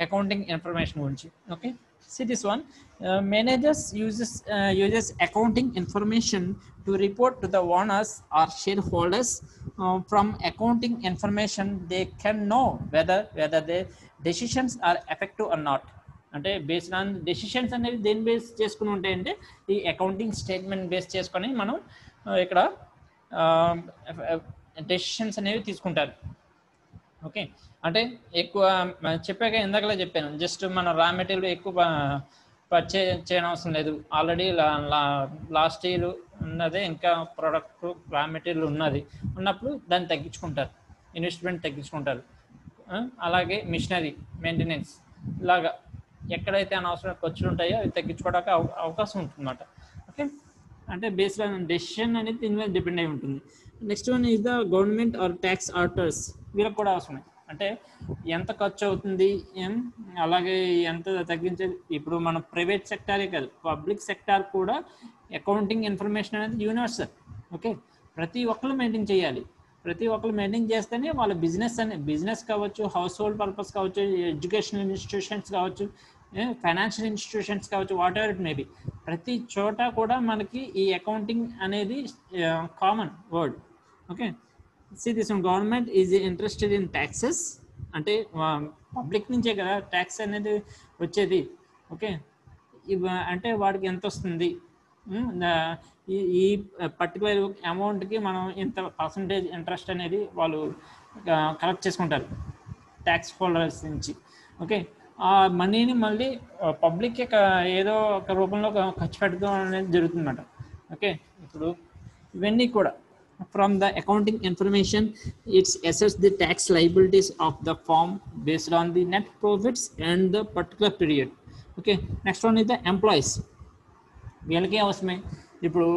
అకౌంటింగ్ ఇన్ఫర్మేషన్ గురించి. Okay, see this one. Managers uses accounting information to report to the owners or shareholders. From accounting information they can know whether their decisions are effective or not. అంటే based on decisions అనేవి దేని base చేసుకుని ఉంటాయంటే ఈ accounting statement base చేసుకొని మనం ఇక్కడ decisions అనేవి తీసుకుంటారు. ఓకే, అంటే ఎక్కువ చెప్పాక ఇందాకలే చెప్పాను, జస్ట్ మన రా మెటీరియల్ ఎక్కువ పర్చేజ్ చేయడం అవసరం లేదు. ఆల్రెడీ లాస్ట్ ఇయర్ ఉన్నదే, ఇంకా ప్రోడక్ట్ రా మెటీరియల్ ఉన్నప్పుడు దాన్ని తగ్గించుకుంటారు, ఇన్వెస్ట్మెంట్ తగ్గించుకుంటారు. అలాగే మిషనరీ మెయింటెనెన్స్ ఇలాగా ఎక్కడైతే అనవసరం ఖర్చులు ఉంటాయో అవి తగ్గించుకోవడానికి అవకాశం ఉంటుందన్నమాట. ఓకే, అంటే బేస్డ్ ఆన్ డెసిషన్ అనేది దీని మీద డిపెండ్ అయి ఉంటుంది. Next one is the government R tax auditors. వీళ్ళకి కూడా అవసరమే, అంటే ఎంత ఖర్చు అవుతుంది, అలాగే ఎంత తగ్గించేది. ఇప్పుడు మన ప్రైవేట్ సెక్టారే కాదు, పబ్లిక్ సెక్టార్ కూడా అకౌంటింగ్ ఇన్ఫర్మేషన్ అనేది యూనివర్సల్. ఓకే, ప్రతి ఒక్కరు మెయింటైన్ చేయాలి. ప్రతి ఒక్కరు మెయింటైన్ చేస్తేనే వాళ్ళ బిజినెస్ కావచ్చు, హౌస్ హోల్డ్ పర్పస్ కావచ్చు, ఎడ్యుకేషనల్ ఇన్స్టిట్యూషన్స్ కావచ్చు, ఫైనాన్షియల్ ఇన్స్టిట్యూషన్స్ కావచ్చు, వాట్ ఎవర్ ఇట్ మేబీ, ప్రతి చోట కూడా మనకి ఈ అకౌంటింగ్ అనేది common word. Okay, see this one. Government is interested in taxes, అంటే పబ్లిక్ నుంచే కదా ట్యాక్స్ అనేది వచ్చేది. ఓకే, అంటే వాడికి ఎంత వస్తుంది, ఈ పర్టికులర్ అమౌంట్కి మనం ఇంత పర్సంటేజ్ ఇంట్రెస్ట్ అనేది వాళ్ళు కలెక్ట్ చేసుకుంటారు ట్యాక్స్ హోల్డర్స్ నుంచి. ఓకే, ఆ మనీని మళ్ళీ పబ్లిక్కి ఏదో ఒక రూపంలో ఖర్చు పెట్టడం అనేది జరుగుతుందన్నమాట. ఓకే, ఇప్పుడు ఇవన్నీ కూడా from the accounting information, it assess the tax liabilities of the firm based on the net profits and the particular period. Okay, next one is the employees. వీళ్ళకి అవసరమే. ఇప్పుడు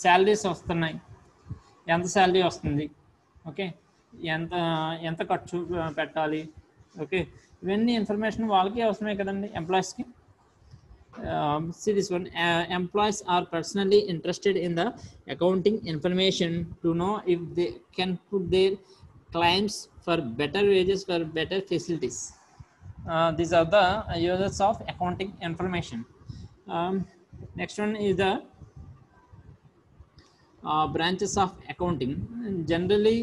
శాలరీస్ వస్తున్నాయి, ఎంత శాలరీ వస్తుంది, ఓకే, ఎంత ఖర్చు పెట్టాలి, ఓకే, ఇవన్నీ ఇన్ఫర్మేషన్ వాళ్ళకి అవసరమే కదండి, ఎంప్లాయీస్కి. See this one. Employees are personally interested in the accounting information to know if they can put their claims for better wages, for better facilities. These are the users of accounting information. Next one is the branches of accounting. Generally,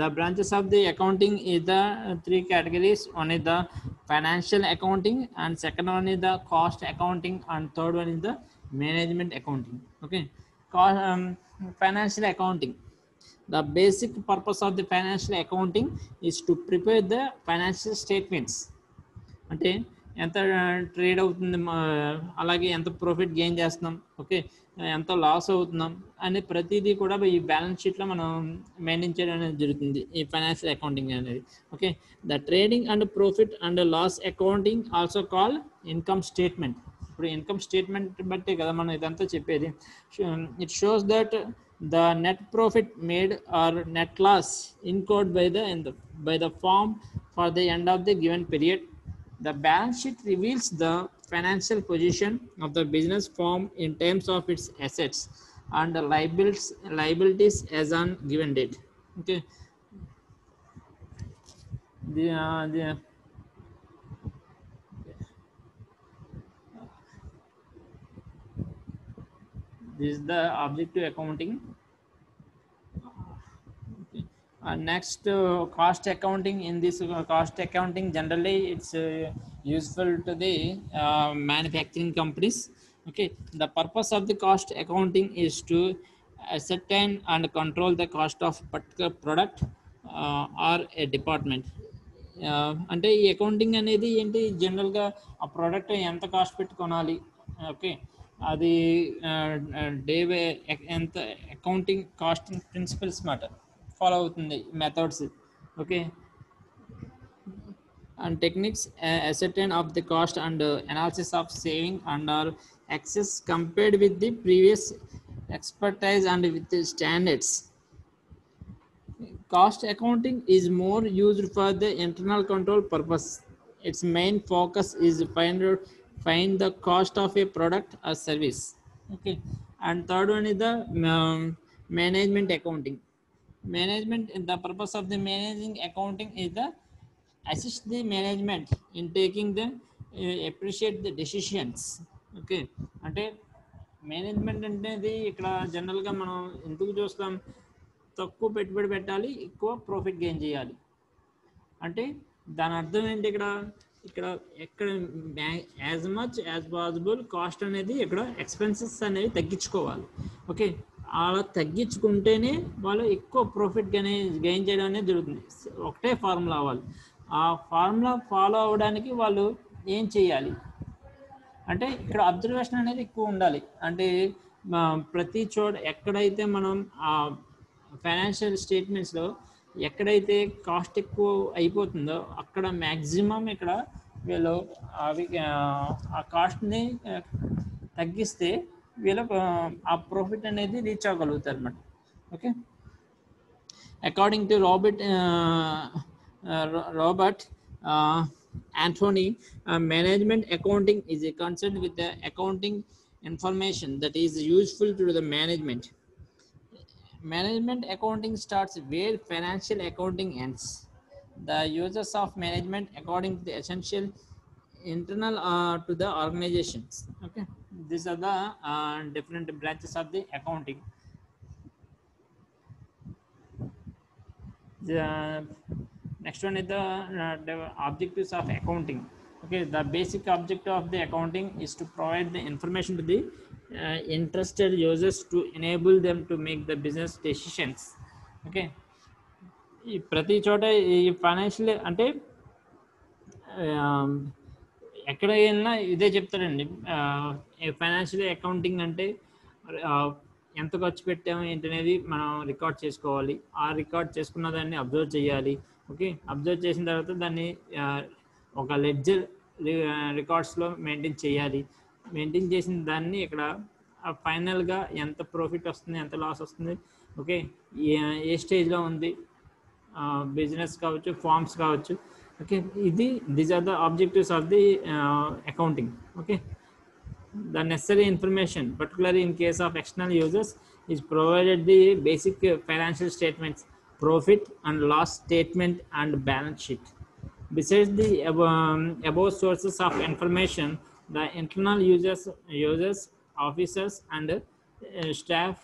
the branches of the accounting is the three categories. One is the financial accounting, and second one is the cost accounting, and third one is the management accounting. Okay, financial accounting. The basic purpose of the financial accounting is to prepare the financial statements. అంటే ఎంత trade అవుతుంది, అలాగే ఎంత profit gain చేస్తున్నాం, okay, ఎంత loss అవుతున్నాం అనే ప్రతిదీ కూడా ఈ బ్యాలెన్స్ షీట్లో మనం మెయింటైన్ చేయడం అనేది జరుగుతుంది, ఈ ఫైనాన్షియల్ అకౌంటింగ్ అనేది. Okay, the trading and profit and loss accounting also call income statement. ఇప్పుడు ఇన్కమ్ స్టేట్మెంట్ బట్టే కదా మనం ఇదంతా చెప్పేది. It shows that the net profit made or net loss incurred by the firm for the end of the given period. The balance sheet reveals the financial position of the business firm in terms of its assets and liabilities as on given date. Okay, this is the objective accounting. Next, cost accounting. In this cost accounting, generally it's useful to the manufacturing companies. Okay, the purpose of the cost accounting is to ascertain and control the cost of particular product or a department. అంటే ఈ accounting అనేది ఏంటి, జనరల్గా ఆ product ఎంత cost పెట్టి కొనాలి, okay, అది ఎంత అకౌంటింగ్ కాస్టింగ్ ప్రిన్సిపల్స్ మాట ఫాలో అవుతుంది, methods. Okay, and techniques, ascertain of the cost and analysis of saving and or excess compared with the previous expertise and with the standards. Cost accounting is more used for the internal control purpose. Its main focus is find the cost of a product or service. Okay, and third one is the management accounting. management, the purpose of the managing accounting is the assist the management in taking the appreciate the decisions. Okay, అంటే management అనేది ఇక్కడ జనరల్గా మనం ఎందుకు చూస్తాం, తక్కువ పెట్టుబడి పెట్టాలి, ఎక్కువ ప్రాఫిట్ గెయిన్ చేయాలి. అంటే దాని అర్థం ఏంటి, ఇక్కడ ఇక్కడ ఎక్కడ as much as possible cost అనేది ఇక్కడ ఎక్స్పెన్సెస్ అనేవి తగ్గించుకోవాలి. ఓకే, అలా తగ్గించుకుంటేనే వాళ్ళు ఎక్కువ ప్రాఫిట్ గెయిన్ చేయడం అనేది జరుగుతుంది. ఒకటే ఫార్ములా అవ్వాలి. ఆ ఫార్ములా ఫాలో అవ్వడానికి వాళ్ళు ఏం చేయాలి అంటే ఇక్కడ అబ్జర్వేషన్ అనేది ఎక్కువ ఉండాలి. అంటే ప్రతి చోట ఎక్కడైతే మనం ఆ ఫైనాన్షియల్ స్టేట్మెంట్స్లో ఎక్కడైతే కాస్ట్ ఎక్కువ అయిపోతుందో అక్కడ మ్యాక్సిమం ఇక్కడ వీళ్ళు అవి ఆ కాస్ట్ని తగ్గిస్తే వీళ్ళకు ఆ ప్రాఫిట్ అనేది రీచ్ అవ్వగలుగుతారు అన్నమాట. Okay, according to Robert Anthony, management accounting is a concern with the accounting information that is useful to the management. Management accounting starts where financial accounting ends. The uses of management according to the essential internal to the organizations. Okay, these are the different branches of the accounting. The next one is the objectives of accounting. Okay, the basic objective of the accounting is to provide the information to the interested users to enable them to make the business decisions. Okay, ఈ ప్రతి చోట ఈ financial అంటే ఎక్కడ వెళ్ళినా ఇదే చెప్తారండి. Financial accounting అంటే ఎంత ఖర్చు పెట్టాము ఏంటనేది మనం రికార్డ్ చేసుకోవాలి. ఆ రికార్డ్ చేసుకున్న దాన్ని అబ్జర్వ్ చేయాలి. ఓకే, అబ్జర్వ్ చేసిన తర్వాత దాన్ని ఒక లెడ్జర్ రికార్డ్స్లో మెయింటైన్ చేయాలి. మెయింటైన్ చేసిన దాన్ని ఇక్కడ ఫైనల్గా ఎంత ప్రాఫిట్ వస్తుంది, ఎంత లాస్ వస్తుంది, ఓకే, ఏ స్టేజ్లో ఉంది, బిజినెస్ కావచ్చు, ఫార్మ్స్ కావచ్చు. Okay, these are the objectives of the accounting. Okay, the necessary information, particularly in case of external users, is provided the basic financial statements, profit and loss statement and balance sheet. Besides the above sources of information, the internal users, officers and staff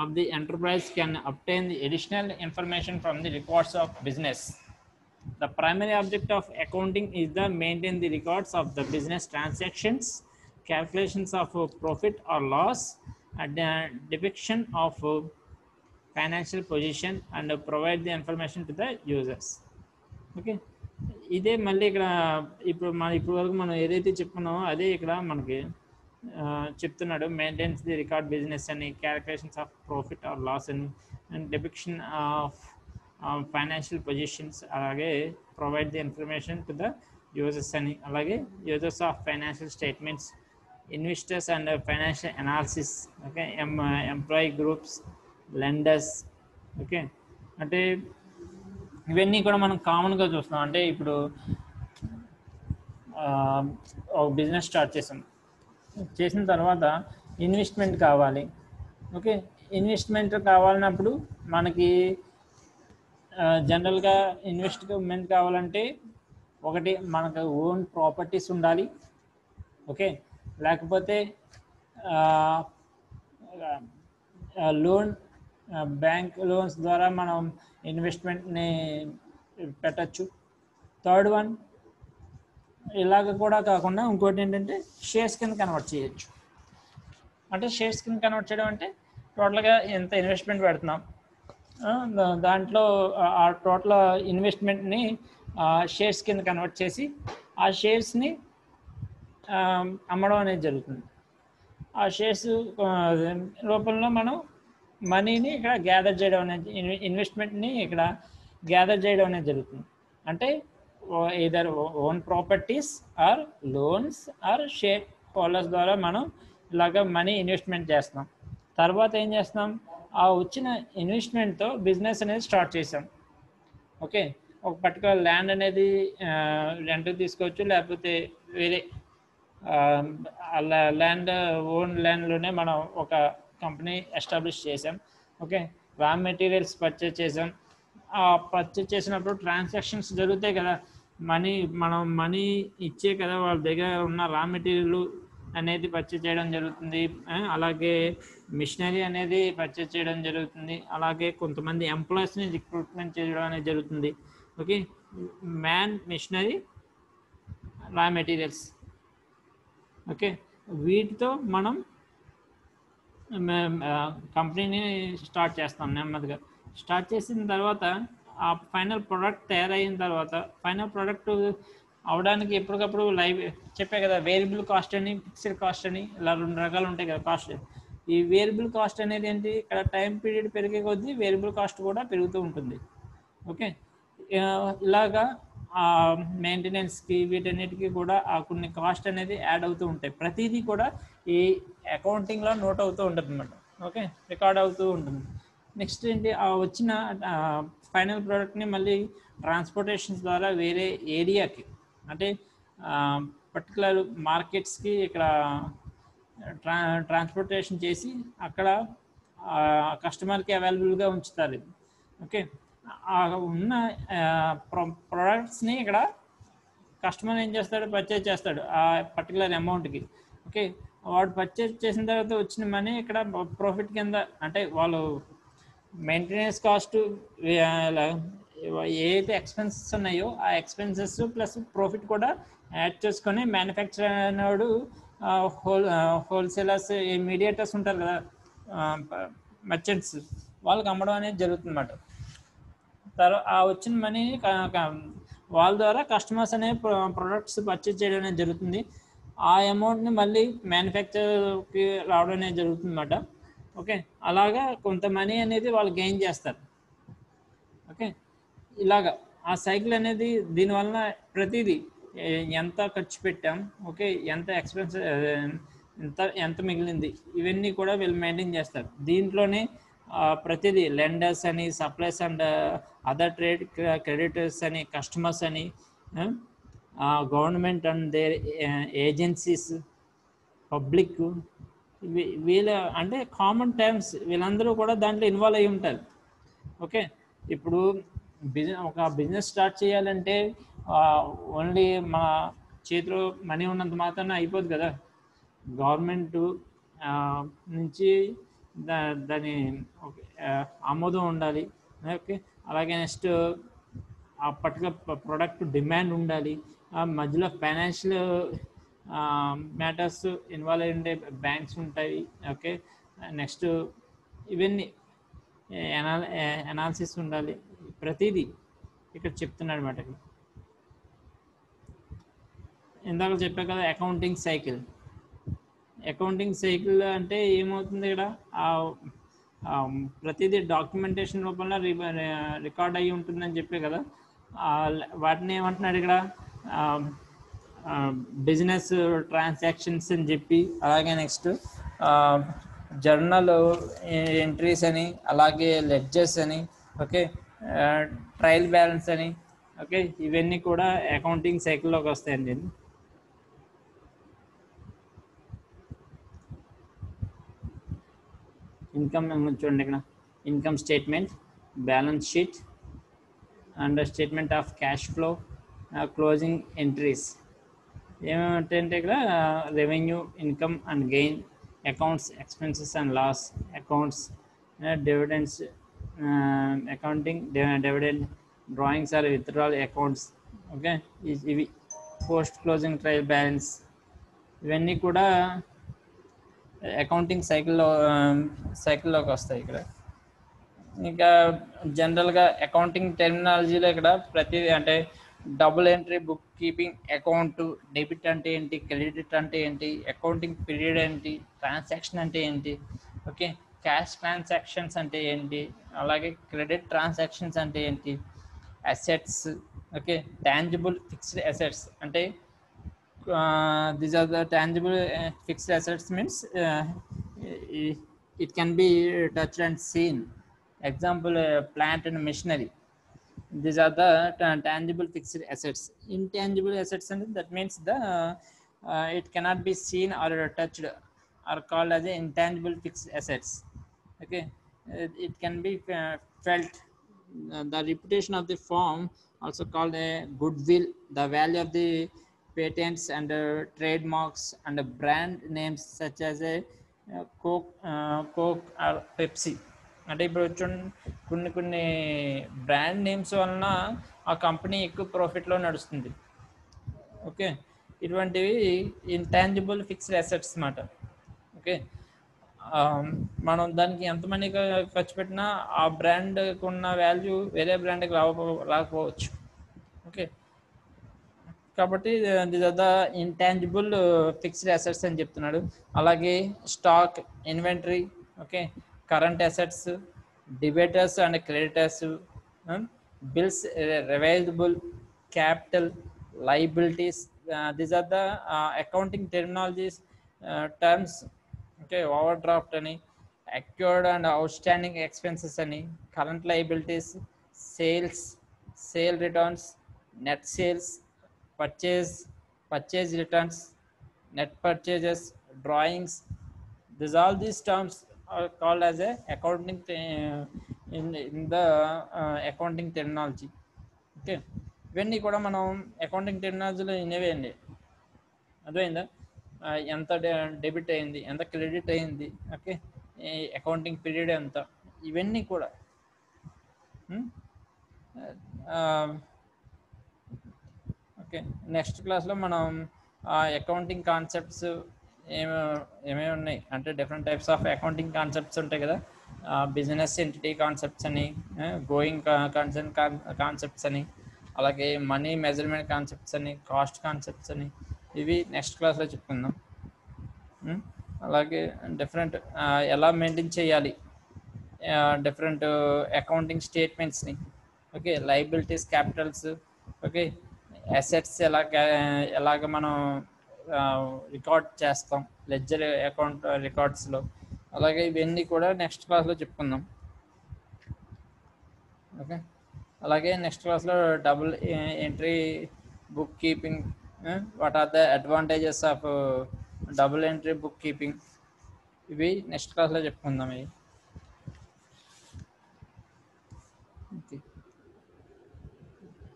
of the enterprise can obtain the additional information from the records of business. The primary object of accounting is to maintain the records of the business transactions, calculations of profit or loss, and depiction of financial position, and provide the information to the users. Okay, ఇదే మళ్ళీ ఇక్కడ ఇప్పుడు వరకు మనం ఏదైతే చెప్పుకున్నామో అదే ఇక్కడ మనకి చెప్తున్నాడు. మెయింటైన్స్ ది రికార్డ్ బిజినెస్ అని, calculations of profit or loss and depiction of financial positions, అలాగే provide the information to the users అని, అలాగే users of financial statements, investors and financial analysis, okay, employee groups, lenders. Okay, అంటే ఇవన్నీ కూడా మనం కామన్గా చూస్తాం. అంటే ఇప్పుడు ఒక బిజినెస్ స్టార్ట్ చేసిన తర్వాత ఇన్వెస్ట్మెంట్ కావాలి. ఓకే, ఇన్వెస్ట్మెంట్ కావాలన్నప్పుడు మనకి జనరల్గా ఇన్వెస్ట్మెంట్ కావాలంటే ఒకటి మనకు ఓన్ ప్రాపర్టీస్ ఉండాలి. ఓకే, లేకపోతే లోన్, బ్యాంక్ లోన్స్ ద్వారా మనం ఇన్వెస్ట్మెంట్ని పెట్టచ్చు. థర్డ్ వన్, ఇలాగ కూడా కాకుండా ఇంకోటి ఏంటంటే షేర్స్ కింద కన్వర్ట్ చేయొచ్చు. అంటే షేర్స్ కింద కన్వర్ట్ చేయడం అంటే టోటల్గా ఎంత ఇన్వెస్ట్మెంట్ పెడుతున్నాం, దాంట్లో ఆ టోటల్ ఇన్వెస్ట్మెంట్ని షేర్స్ కింద కన్వర్ట్ చేసి ఆ షేర్స్ని అమ్మడం అనేది జరుగుతుంది. ఆ షేర్స్ రూపంలో మనం మనీని ఇక్కడ గ్యాదర్ చేయడం అనేది, ఇన్వెస్ట్మెంట్ని ఇక్కడ గ్యాదర్ చేయడం అనేది జరుగుతుంది. అంటే either own properties or loans or shareholders ద్వారా మనం ఇలాగ మనీ ఇన్వెస్ట్మెంట్ చేస్తున్నాం. తర్వాత ఏం చేస్తున్నాం, ఆ వచ్చిన ఇన్వెస్ట్మెంట్తో బిజినెస్ అనేది స్టార్ట్ చేసాం. ఓకే, ఒక పర్టికులర్ ల్యాండ్ అనేది రెంట్కి తీసుకోవచ్చు, లేకపోతే వేరే ల్యాండ్, ఓన్ ల్యాండ్లోనే మనం ఒక కంపెనీ ఎస్టాబ్లిష్ చేసాం. ఓకే, రా మెటీరియల్స్ పర్చేజ్ చేసాం. పర్చేజ్ చేసినప్పుడు ట్రాన్సాక్షన్స్ జరుగుతాయి కదా, మనం మనీ ఇచ్చే కదా వాళ్ళ దగ్గర ఉన్న రా మెటీరియల్ అనేది పర్చేజ్ చేయడం జరుగుతుంది. అలాగే మిషనరీ అనేది పర్చేజ్ చేయడం జరుగుతుంది. అలాగే కొంతమంది ఎంప్లాయీస్ని రిక్రూట్మెంట్ చేయడం అనేది జరుగుతుంది. Okay, man, machinery, raw materials. Okay, వీటితో మనం కంపెనీని స్టార్ట్ చేస్తాం. నెమ్మదిగా స్టార్ట్ చేసిన తర్వాత ఆ ఫైనల్ ప్రోడక్ట్ తయారైన తర్వాత ఫైనల్ ప్రోడక్ట్ అవడానికి ఎప్పటికప్పుడు లైవ్ చెప్పే కదా, వేరియబుల్ కాస్ట్ అని, ఫిక్స్డ్ కాస్ట్ అని, ఇలా 2 రకాలు ఉంటాయి కదా కాస్ట్. ఈ వేరియబుల్ కాస్ట్ అనేది ఏంటి, ఇక్కడ టైం పీరియడ్ పెరిగే కొద్దీ వేరియబుల్ కాస్ట్ కూడా పెరుగుతూ ఉంటుంది. ఓకే, ఇలాగా మెయింటెనెన్స్కి వీటన్నిటికీ కూడా కొన్ని కాస్ట్ అనేది యాడ్ అవుతూ ఉంటాయి. ప్రతిదీ కూడా ఈ అకౌంటింగ్లో నోట్ అవుతూ ఉంటుంది అన్నమాట. ఓకే, రికార్డ్ అవుతూ ఉంటుంది. నెక్స్ట్ ఏంటి, వచ్చిన ఫైనల్ ప్రోడక్ట్ని మళ్ళీ ట్రాన్స్పోర్టేషన్స్ ద్వారా వేరే ఏరియాకి, అంటే పర్టికులర్ మార్కెట్స్కి ఇక్కడ ట్రాన్స్పోర్టేషన్ చేసి అక్కడ కస్టమర్కి అవైలబుల్గా ఉంచుతారు. ఓకే, ఉన్న ప్రొడక్ట్స్ని ఇక్కడ కస్టమర్ ఏం చేస్తాడు, పర్చేజ్ చేస్తాడు ఆ పర్టికులర్ అమౌంట్కి. ఓకే, వాడు పర్చేజ్ చేసిన తర్వాత వచ్చిన మనీ ఇక్కడ ప్రాఫిట్ కింద, అంటే వాళ్ళు మెయింటెనెన్స్ కాస్ట్ ఏదైతే ఎక్స్పెన్సెస్ ఉన్నాయో ఆ ఎక్స్పెన్సెస్ ప్లస్ ప్రాఫిట్ కూడా యాడ్ చేసుకొని మ్యానుఫ్యాక్చరర్ అనేవాడు హోల్సేలర్స్, మీడియేటర్స్ ఉంటారు కదా, మర్చెంట్స్, వాళ్ళకి అమ్మడం అనేది జరుగుతుంది అన్నమాట. తర్వాత వచ్చిన మనీ వాళ్ళ ద్వారా కస్టమర్స్ అనే ప్రొడక్ట్స్ పర్చేజ్ చేయడం అనేది జరుగుతుంది. ఆ అమౌంట్ని మళ్ళీ మ్యానుఫ్యాక్చర్కి రావడం అనేది జరుగుతుంది అన్నమాట. ఓకే, అలాగా కొంత మనీ అనేది వాళ్ళు గెయిన్ చేస్తారు. ఓకే, ఇలాగా ఆ సైకిల్ అనేది, దీనివల్ల ప్రతిదీ ఎంత ఖర్చు పెట్టాం, ఓకే, ఎంత ఎక్స్పెన్స్, ఎంత మిగిలింది, ఇవన్నీ కూడా వీళ్ళు మెయింటైన్ చేస్తారు. దీంట్లోనే ప్రతిదీ లెండర్స్ అని, supplies and other trade creditors అని, కస్టమర్స్ అని, government and their agencies, public, వీళ్ళ అంటే కామన్ టర్మ్స్, వీళ్ళందరూ కూడా దాంట్లో ఇన్వాల్వ్ అయ్యి ఉంటారు. ఓకే, ఇప్పుడు ఒక బిజినెస్ స్టార్ట్ చేయాలంటే ఓన్లీ మన చేతిలో మనీ ఉన్నంత మాత్రాన అయిపోదు కదా, గవర్నమెంట్ నుంచి దాని ఆమోదం ఉండాలి. ఓకే, అలాగే నెక్స్ట్ ఆ పర్టికులర్ ప్రోడక్ట్ డిమాండ్ ఉండాలి. మధ్యలో ఫైనాన్షియల్ మ్యాటర్స్ ఇన్వాల్వ్ అయి ఉండే బ్యాంక్స్ ఉంటాయి. ఓకే, నెక్స్ట్ ఇవన్నీ అనాలిసిస్ ఉండాలి. ప్రతిదీ ఇక్కడ చెప్తున్నాడు అన్నమాట. ఇందాక చెప్పా కదా అకౌంటింగ్ సైకిల్. అకౌంటింగ్ సైకిల్ అంటే ఏమవుతుంది, ఇక్కడ ప్రతిదీ డాక్యుమెంటేషన్ రూపంలో రికార్డ్ అయ్యి ఉంటుందని చెప్పే కదా, వాటిని ఏమంటున్నాడు ఇక్కడ, బిజినెస్ ట్రాన్సాక్షన్స్ అని చెప్పి, అలాగే నెక్స్ట్ జర్నల్ ఎంట్రీస్ అని, అలాగే లెడ్జర్స్ అని, ఓకే, ట్రయల్ బ్యాలెన్స్ అని, ఓకే, ఇవన్నీ కూడా అకౌంటింగ్ సైకిల్లోకి వస్తాయండి. ఇన్కమ్ చూడండి, ఇక్కడ income statement, balance sheet and statement of cash flow, closing entries. ఏమంటే ఇక్కడ revenue, income and gain, accounts, expenses and loss, accounts, dividends, accounting dividend, drawings or withdrawal accounts. Okay, ఇవి post closing trial balance, ఇవన్నీ కూడా accounting సైకిల్లోకి వస్తాయి. ఇక్కడ ఇంకా జనరల్గా accounting టెర్మినాలజీలో ఇక్కడ ప్రతిదీ, అంటే double entry book keeping account, debit అంటే ఏంటి, క్రెడిట్ అంటే ఏంటి, అకౌంటింగ్ పీరియడ్ ఏంటి, ట్రాన్సాక్షన్ అంటే ఏంటి, ఓకే, క్యాష్ ట్రాన్సాక్షన్స్ అంటే ఏంటి, అలాగే క్రెడిట్ ట్రాన్సాక్షన్స్ అంటే ఏంటి, assets, okay, tangible fixed assets అంటే these are the tangible fixed assets means it can be touched and seen. Example, plant and machinery. These are the tangible fixed assets. Intangible assets, and that means it cannot be seen or touched. are called as intangible fixed assets. Okay, it can be felt. The reputation of the firm, also called a goodwill, the value of the patents and trademarks and brand names such as a coke or Pepsi. అంటే ఇప్పుడు కొన్ని brand names వలన ఆ company ఎక్కువ ప్రాఫిట్లో నడుస్తుంది. Okay, ఇటువంటివి intangible fixed assets అన్నమాట. Okay, మనం దానికి ఎంత మనీ ఖర్చు పెట్టినా ఆ బ్రాండ్కి ఉన్న వాల్యూ వేరే బ్రాండ్కి రాకపోవచ్చు. ఓకే, కాబట్టి these are the intangible fixed assets అని చెప్తున్నాడు. అలాగే stock, inventory, okay, current assets, debtors and creditors, bills receivable, capital, liabilities. These are the accounting terminologies terms. Okay, overdraft అని, accrued and outstanding expenses అని, current liabilities, sales, sale returns, net sales, purchase returns, net purchases, drawings. All these terms are called as a accounting in the accounting terminology. Okay, ఇవన్నీ కూడా మనం accounting టెర్మినాలజీలో వినేవేయండి. అర్థమైందా? ఎంత debit అయింది, ఎంత credit అయింది, okay, accounting period ఎంత, ఇవన్నీ కూడా. ఓకే, నెక్స్ట్ క్లాస్లో మనం అకౌంటింగ్ కాన్సెప్ట్స్ ఏమేమి ఉన్నాయి అంటే different types of accounting concepts ఉంటాయి కదా. బిజినెస్ ఎంటిటీ కాన్సెప్ట్స్ అని, గోయింగ్ కన్సర్న్ కాన్సెప్ట్స్ అని, అలాగే మనీ మెజర్మెంట్ కాన్సెప్ట్స్ అని, కాస్ట్ కాన్సెప్ట్స్ అని, ఇవి నెక్స్ట్ క్లాస్లో చెప్పుకుందాం. అలాగే డిఫరెంట్ ఎలా మెయింటైన్ చేయాలి డిఫరెంట్ అకౌంటింగ్ స్టేట్మెంట్స్ని. Okay, liabilities, capitals, okay, assets ఎలాగ మనం రికార్డ్ చేస్తాం లెడ్జర్ అకౌంట్ రికార్డ్స్లో. అలాగే ఇవన్నీ కూడా నెక్స్ట్ క్లాస్లో చెప్పుకుందాం. ఓకే, అలాగే నెక్స్ట్ క్లాస్లో double entry book keeping, what are the advantages of double entry book keeping, ఇవి నెక్స్ట్ క్లాస్లో చెప్పుకుందాం. ఇవి ఓకే,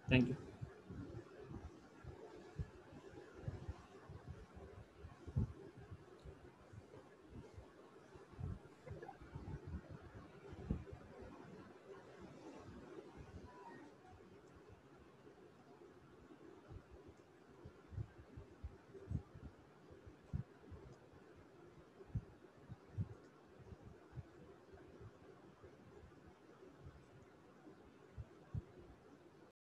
థ్యాంక్ యూ.